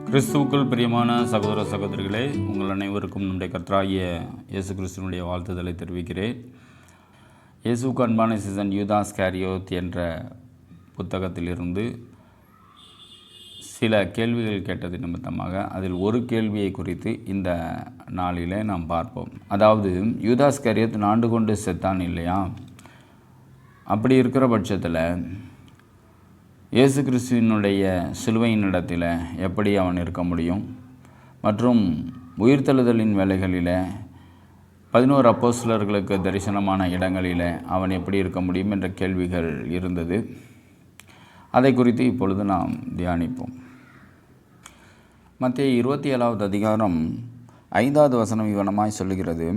கிறிஸ்துவுக்குள் பிரியமான சகோதர சகோதரிகளே, உங்கள் அனைவருக்கும் நம்முடைய கர்த்தராகிய இயேசு கிறிஸ்துவனுடைய வாழ்த்துதலை தெரிவிக்கிறேன். இயேசுவுக்கு அன்பான சீசன் யூதாஸ் ஸ்காரியோத் என்ற புத்தகத்திலிருந்து சில கேள்விகள் கேட்டது நிமித்தமாக அதில் ஒரு கேள்வியை குறித்து இந்த நாளில் நாம் பார்ப்போம். அதாவது, யூதாஸ் ஸ்காரியோத் நாண்டு கொண்டு செத்தான் இல்லையா? அப்படி இருக்கிற பட்சத்தில் இயேசு கிறிஸ்துவினுடைய சிலுவையின் இடத்தில் எப்படி அவன் இருக்க முடியும்? மற்றும் உயிர்த்தெழுதலின் வேலைகளில் 11 அப்போஸ்தலர்களுக்கு தரிசனமான இடங்களில் அவன் எப்படி இருக்க முடியும் என்ற கேள்விகள் இருந்தது. அதை குறித்து இப்பொழுது நாம் தியானிப்போம். மத்தேயு 27வது அதிகாரம் 5வது வசனம் இவனமாய் சொல்லுகிறது: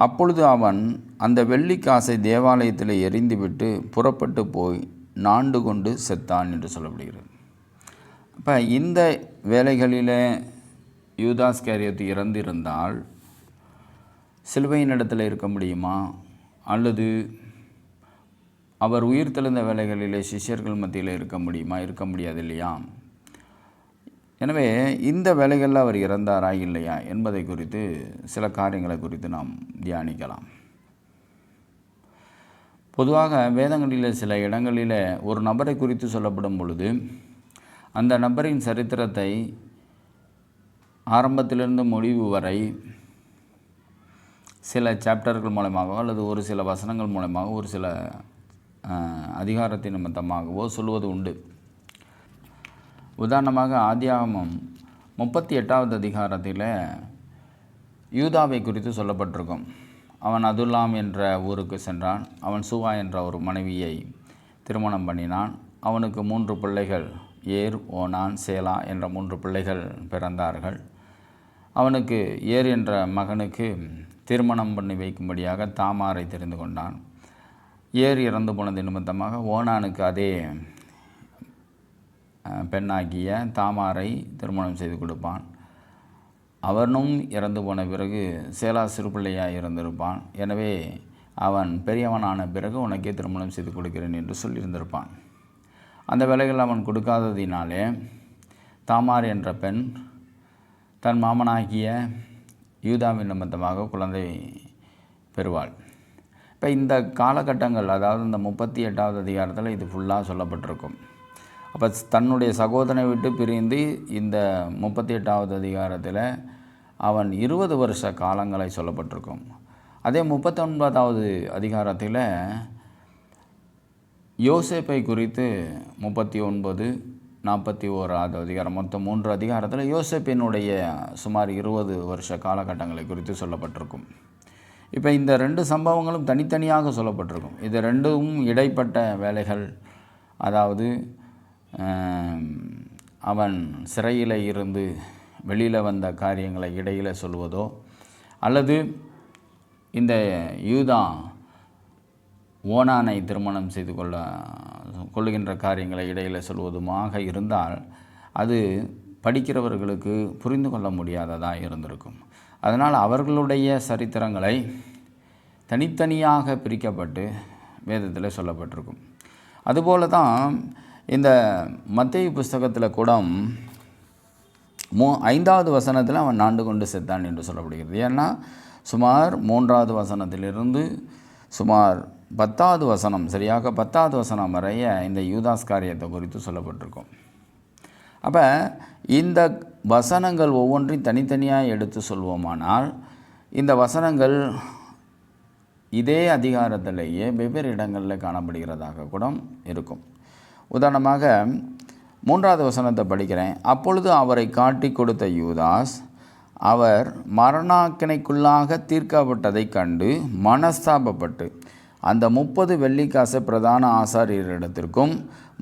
அப்பொழுது அவன் அந்த வெள்ளிக்காசை தேவாலயத்தில் எறிந்துவிட்டு புறப்பட்டு போய் நாண்டு கொண்டு செத்தான் என்று சொல்லப்படுகிறது. அப்போ இந்த வேலைகளில் யூதாஸ் ஸ்காரியோத் இறந்திருந்தால் சிலுவையின் இடத்துல இருக்க முடியுமா? அல்லது அவர் உயிர்த்தெழுந்த வேலைகளிலே சிஷ்யர்கள் மத்தியில் இருக்க முடியுமா? இருக்க முடியாது இல்லையா? எனவே இந்த வேலைகளில் அவர் இறந்தாரா இல்லையா என்பதை குறித்து சில காரியங்களை குறித்து நாம் தியானிக்கலாம். பொதுவாக வேதங்களில் சில இடங்களில் ஒரு நபரை குறித்து சொல்லப்படும் பொழுது அந்த நபரின் சரித்திரத்தை ஆரம்பத்திலிருந்து முடிவு வரை சில சாப்டர்கள் மூலமாகவோ அல்லது ஒரு சில வசனங்கள் மூலமாகவோ ஒரு சில அதிகாரத்தின் நிமித்தமாகவோ சொல்வது உண்டு. உதாரணமாக ஆதியாகமம் 38வது அதிகாரத்தில் யூதாவை குறித்து சொல்லப்பட்டிருக்கும். அவன் அதுல்லாம் என்ற ஊருக்கு சென்றான். அவன் சூவா என்ற ஒரு மனைவியை திருமணம் பண்ணினான். அவனுக்கு 3 பிள்ளைகள், ஏர், ஓனான், சேலா என்ற 3 பிள்ளைகள் பிறந்தார்கள். அவனுக்கு ஏர் என்ற மகனுக்கு திருமணம் பண்ணி வைக்கும்படியாக தாமாரை தெரிந்து கொண்டான். ஏர் இறந்து போனது நிமித்தமாக ஓனானுக்கு அதே பெண்ணாகிய தாமாரை திருமணம் செய்து கொடுப்பான். அவனும் இறந்து போன பிறகு சேலா சிறுபிள்ளையாக இருந்திருப்பான். எனவே அவன் பெரியவனான பிறகு உனக்கே திருமணம் செய்து கொடுக்கிறேன் என்று சொல்லியிருந்திருப்பான். அந்த வேலைகள் அவன் கொடுக்காததினாலே தாமார் என்ற பெண் தன் மாமனாகிய யூதாவின் நிமித்தமாக குழந்தை பெறுவாள். இப்போ இந்த காலகட்டங்கள், அதாவது இந்த 38வது அதிகாரத்தில் இது ஃபுல்லாக சொல்லப்பட்டிருக்கும். அப்போ தன்னுடைய சகோதரனை விட்டு பிரிந்து இந்த 38வது அதிகாரத்தில் அவன் 20 வருஷ காலங்களை சொல்லப்பட்டிருக்கும். அதே 39வது அதிகாரத்தில் யோசேப்பை குறித்து 39, 41வது அதிகாரம், மொத்தம் 3 அதிகாரத்தில் யோசேப்பினுடைய சுமார் 20 வருஷ காலகட்டங்களை குறித்து சொல்லப்பட்டிருக்கும். இப்போ இந்த 2 சம்பவங்களும் தனித்தனியாக சொல்லப்பட்டிருக்கும். இது 2ம் இடைப்பட்ட வேலைகள். அதாவது அவன் சிறையில் இருந்து வெளியில் வந்த காரியங்களை இடையில் சொல்வதோ, அல்லது இந்த யூதா ஓனானை திருமணம் செய்து கொள்ளுகின்ற காரியங்களை இடையில் சொல்வதுமாக இருந்தால் அது படிக்கிறவர்களுக்கு புரிந்து கொள்ள முடியாததாக இருந்திருக்கும். அதனால் அவர்களுடைய சரித்திரங்களை தனித்தனியாக பிரிக்கப்பட்டு வேதத்தில் சொல்லப்பட்டிருக்கும். அதுபோல தான் இந்த மத்தேயு புஸ்தகத்தில் கூட 5வது வசனத்தில் அவன் நாண்டு கொண்டு செத்தான் என்று சொல்லப்படுகிறது. ஏன்னா சுமார் 3வது வசனத்திலிருந்து சுமார் 10வது வசனம், சரியாக 10வது வசனம் வரைய இந்த யூதாஸ் காரியத்தை குறித்து சொல்லப்பட்டிருக்கும். அப்போ இந்த வசனங்கள் ஒவ்வொன்றையும் தனித்தனியாக எடுத்து சொல்வோமானால் இந்த வசனங்கள் இதே அதிகாரத்திலேயே வெவ்வேறு இடங்களில் காணப்படுகிறதாக கூட இருக்கும். உதாரணமாக 3வது வசனத்தை படிக்கிறேன். அப்பொழுது அவரை காட்டி கொடுத்த யூதாஸ் அவர் மரணாக்கினைக்குள்ளாக தீர்க்கப்பட்டதை கண்டு மனஸ்தாபப்பட்டு அந்த 30 வெள்ளிக்காசை பிரதான ஆசாரியரிடத்திற்கும்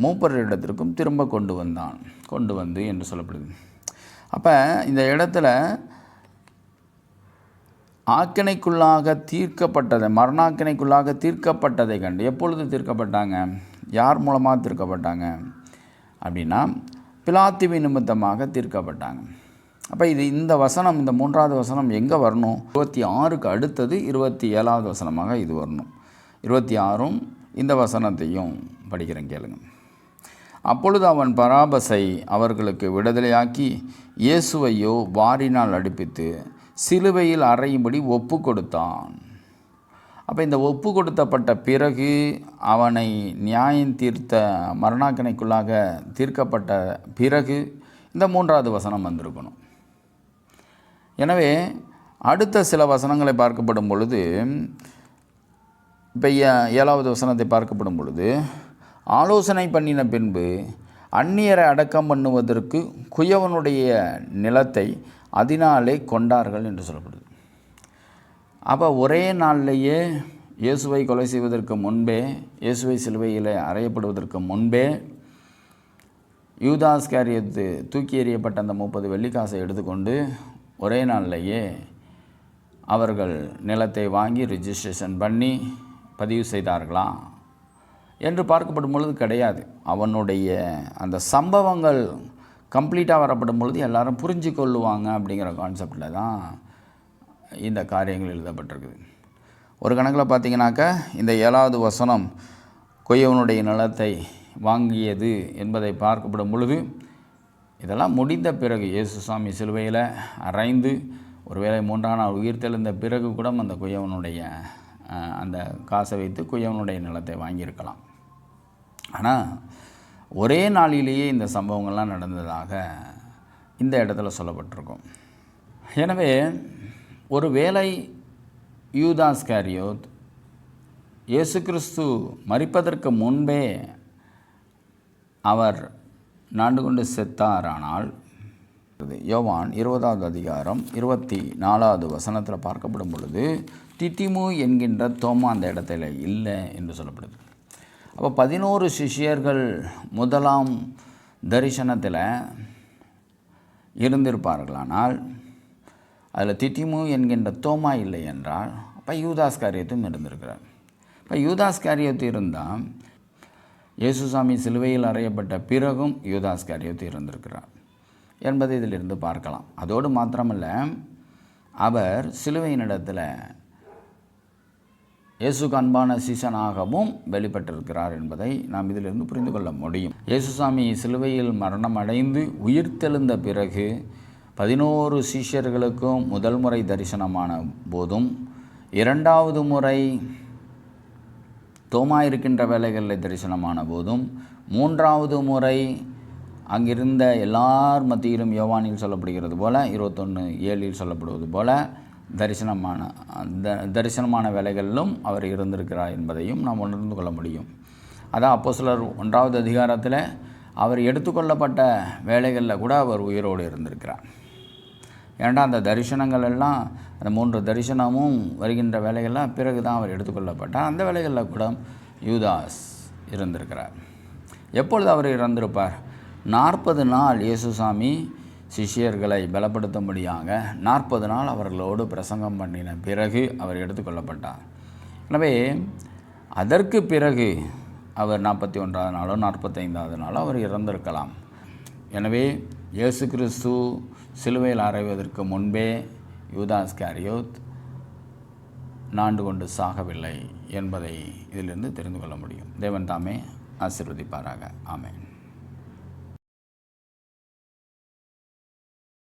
மூப்பரிடத்திற்கும் திரும்ப கொண்டு வந்து என்று சொல்லப்படுது. அப்போ இந்த இடத்துல ஆக்கினைக்குள்ளாக தீர்க்கப்பட்டதை, மரணாக்கினைக்குள்ளாக தீர்க்கப்பட்டதை கண்டு, எப்பொழுது தீர்க்கப்பட்டாங்க? யார் மூலமாக தீர்க்கப்பட்டாங்க அப்படின்னா பிலாத்துவின் நிமித்தமாக தீர்க்கப்பட்டாங்க. அப்போ இந்த வசனம், இந்த 3வது வசனம் எங்கே வரணும்? 26க்கு அடுத்தது 27வது வசனமாக இது வரணும். 26ம் இந்த வசனத்தையும் படிக்கிறேன், கேளுங்க. அப்பொழுது அவன் பராபஸை அவர்களுக்கு விடுதலையாக்கி இயேசுவையோ வாரினால் அடிப்பித்து சிலுவையில் அறையும்படி ஒப்பு கொடுத்தான். அப்போ இந்த ஒப்பு கொடுத்தப்பட்ட பிறகு அவனை நியாயம் தீர்த்த மரணாக்கணைக்குள்ளாக தீர்க்கப்பட்ட பிறகு இந்த 3வது வசனம் வந்திருக்கணும். எனவே அடுத்த சில வசனங்களை பார்க்கப்படும் பொழுது, இப்போ 7வது வசனத்தை பார்க்கப்படும் பொழுது, ஆலோசனை பண்ணின பின்பு அந்நியரை அடக்கம் பண்ணுவதற்கு குயவனுடைய நிலத்தை அதனாலே கொண்டார்கள் என்று சொல்லப்படுது. அப்போ ஒரே நாளிலேயே இயேசுவை கொலை செய்வதற்கு முன்பே, இயேசுவை சிலுவையில் அறையப்படுவதற்கு முன்பே யூதா இஸ்காரியோத்து தூக்கி எறியப்பட்ட அந்த 30 வெள்ளிக்காசை எடுத்துக்கொண்டு ஒரே நாளிலேயே அவர்கள் நிலத்தை வாங்கி ரிஜிஸ்ட்ரேஷன் பண்ணி பதிவு செய்தார்களா என்று பார்க்கப்படும் பொழுது கிடையாது. அவனுடைய அந்த சம்பவங்கள் கம்ப்ளீட்டாக வரப்படும் பொழுது எல்லாரும் புரிஞ்சு கொள்ளுவாங்க அப்படிங்கிற கான்செப்டில் தான் இந்த காரியங்கள் எழுதப்பட்டிருக்குது. ஒரு கணக்கில் பார்த்திங்கனாக்கா இந்த 7வது வசனம் கொய்யவனுடைய நிலத்தை வாங்கியது என்பதை பார்க்கப்படும் பொழுது இதெல்லாம் முடிந்த பிறகு இயேசுசாமி சிலுவையில் அறைந்து ஒருவேளை 3ஆம் நாள் உயிர் தெழுந்த பிறகு கூட அந்த கொய்யவனுடைய அந்த காசை வைத்து கொய்யவனுடைய நிலத்தை வாங்கியிருக்கலாம். ஆனால் ஒரே நாளிலேயே இந்த சம்பவங்கள்லாம் நடந்ததாக இந்த இடத்துல சொல்லப்பட்டிருக்கும். எனவே ஒரு வேளை யூதா இஸ்காரியோத் இயேசு கிறிஸ்து மரிப்பதற்கு முன்பே அவர் நாண்டு கொண்டு செத்தாரானால், யோவான் 20வது அதிகாரம் 24வது வசனத்தில் பார்க்கப்படும் பொழுது திதிமு என்கின்ற தோமா அந்த இடத்துல இல்லை என்று சொல்லப்படுது. அப்போ 11 சிஷ்யர்கள் முதலாம் தரிசனத்தில் இருந்திருப்பார்களானால் அதில் திதிமு என்கின்ற தோமா இல்லை என்றால் அப்போ யூதா இஸ்காரியோத்தும் இருந்திருக்கிறார். இப்போ யூதா இஸ்காரியோத்து இருந்தால் இயேசுசாமி சிலுவையில் அறையப்பட்ட பிறகும் யூதா இஸ்காரியோத்து இருந்திருக்கிறார் என்பதை இதிலிருந்து பார்க்கலாம். அதோடு மாத்திரமல்ல, அவர் சிலுவையின் இடத்துல இயேசுக்கு அன்பான சீசனாகவும் வெளிப்பட்டிருக்கிறார் என்பதை நாம் இதிலிருந்து புரிந்து கொள்ள முடியும். இயேசுசாமி சிலுவையில் மரணம் அடைந்து உயிர்த்தெழுந்த பிறகு 11 சீஷர்களுக்கும் முதல் முறை தரிசனமான போதும், 2வது முறை தோமா இருக்கின்ற வேளைகளில் தரிசனமான போதும், 3வது முறை அங்கிருந்த எல்லார் மத்தியிலும் யோவானில் சொல்லப்படுகிறது போல 21:7 சொல்லப்படுவது போல தரிசனமான வேலைகளிலும் அவர் இருந்திருக்கிறார் என்பதையும் நாம் உணர்ந்து கொள்ள முடியும். அதான் அப்போஸ்தலர் 1வது அதிகாரத்தில் அவர் எடுத்துக்கொள்ளப்பட்ட வேலைகளில் கூட அவர் உயிரோடு இருந்திருக்கிறார். ஏன்னா அந்த தரிசனங்கள் எல்லாம், அந்த 3 தரிசனமும் வருகின்ற வேலைகள்லாம் பிறகு தான் அவர் எடுத்துக்கொள்ளப்பட்டார். அந்த வேலைகளில் கூட யூதாஸ் இருந்திருக்கிறார். எப்பொழுது அவர் இறந்திருப்பார்? 40 நாள் இயேசுசாமி சிஷ்யர்களை பலப்படுத்தும்படியாக 40 நாள் அவர்களோடு பிரசங்கம் பண்ணின பிறகு அவர் எடுத்துக்கொள்ளப்பட்டார். எனவே அதற்கு பிறகு அவர் 41வது நாளோ 45வது நாளோ அவர் இறந்திருக்கலாம். எனவே இயேசு கிறிஸ்து சிலுவையில் அறைவதற்கு முன்பே யூதா இஸ்காரியோத் நாண்டு கொண்டு சாகவில்லை என்பதை இதிலிருந்து தெரிந்து கொள்ள முடியும். தேவன் தாமே ஆசீர்வதிப்பாராக. ஆமென்.